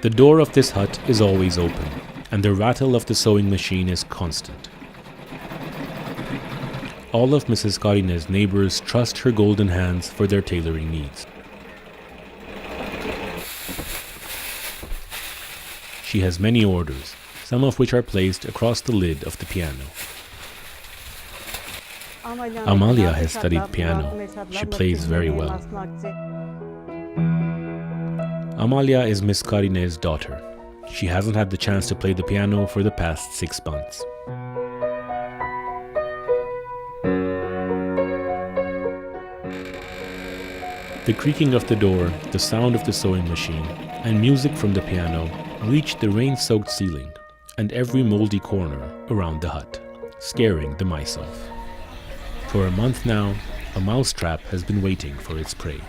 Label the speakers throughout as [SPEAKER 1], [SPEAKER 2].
[SPEAKER 1] The door of this hut is always open, and the rattle of the sewing machine is constant. All of Mrs. Karine's neighbors trust her golden hands for their tailoring needs. She has many orders, some of which are placed across the lid of the piano. Amalya has studied piano. She plays very well. Amalya is Miss Karine's daughter. She hasn't had the chance to play the piano for the past 6 months. The creaking of the door, the sound of the sewing machine, and music from the piano reach the rain-soaked ceiling and every moldy corner around the hut, scaring the mice off. For a month now, a mousetrap has been waiting for its prey.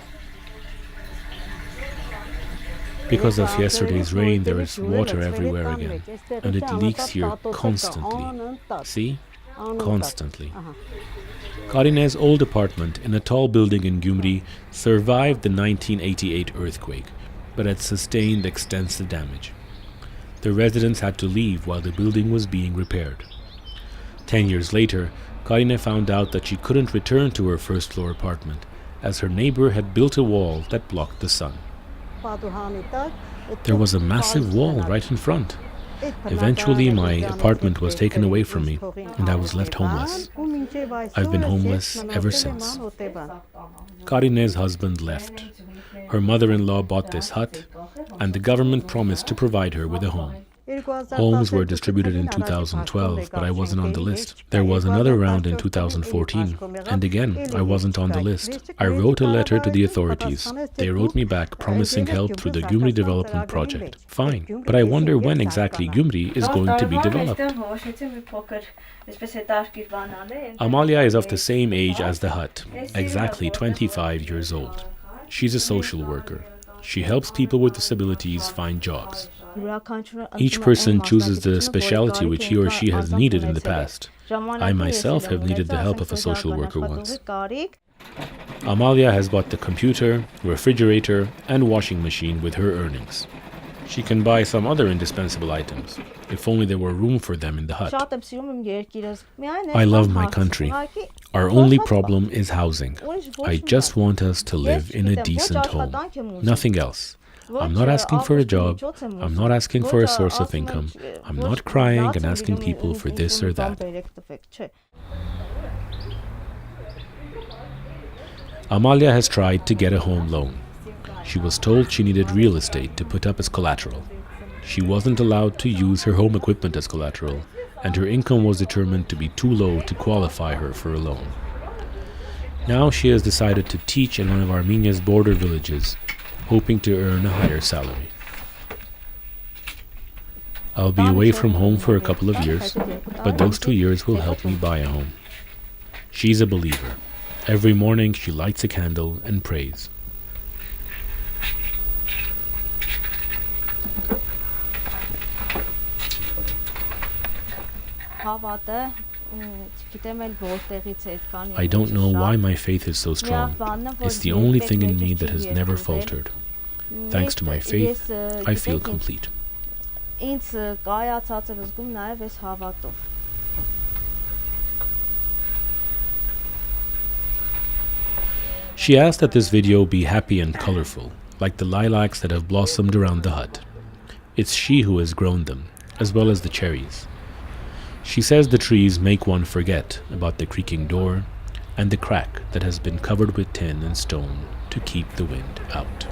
[SPEAKER 1] Because of yesterday's rain, there is water everywhere again, and it leaks here constantly. See? Constantly. Karine's old apartment in a tall building in Gyumri survived the 1988 earthquake, but had sustained extensive damage. The residents had to leave while the building was being repaired. 10 years later, Karine found out that she couldn't return to her first-floor apartment, as her neighbor had built a wall that blocked the sun. There was a massive wall right in front. Eventually, my apartment was taken away from me, and I was left homeless. I've been homeless ever since. Karine's husband left. Her mother-in-law bought this hut, and the government promised to provide her with a home. Homes were distributed in 2012, but I wasn't on the list. There was another round in 2014, and again, I wasn't on the list. I wrote a letter to the authorities. They wrote me back promising help through the Gyumri development project. Fine, but I wonder when exactly Gyumri is going to be developed. Amalya is of the same age as the hut, exactly 25 years old. She's a social worker. She helps people with disabilities find jobs. Each person chooses the specialty which he or she has needed in the past. I myself have needed the help of a social worker once. Amalya has bought the computer, refrigerator, and washing machine with her earnings. She can buy some other indispensable items, if only there were room for them in the hut. I love my country. Our only problem is housing. I just want us to live in a decent home. Nothing else. I'm not asking for a job. I'm not asking for a source of income. I'm not crying and asking people for this or that. Amalya has tried to get a home loan. She was told she needed real estate to put up as collateral. She wasn't allowed to use her home equipment as collateral, and her income was determined to be too low to qualify her for a loan. Now she has decided to teach in one of Armenia's border villages, hoping to earn a higher salary. I'll be away from home for a couple of years, but those 2 years will help me buy a home. She's a believer. Every morning she lights a candle and prays. I don't know why my faith is so strong. It's the only thing in me that has never faltered. Thanks to my faith, I feel complete. She asked that this video be happy and colorful, like the lilacs that have blossomed around the hut. It's she who has grown them, as well as the cherries. She says the trees make one forget about the creaking door and the crack that has been covered with tin and stone to keep the wind out.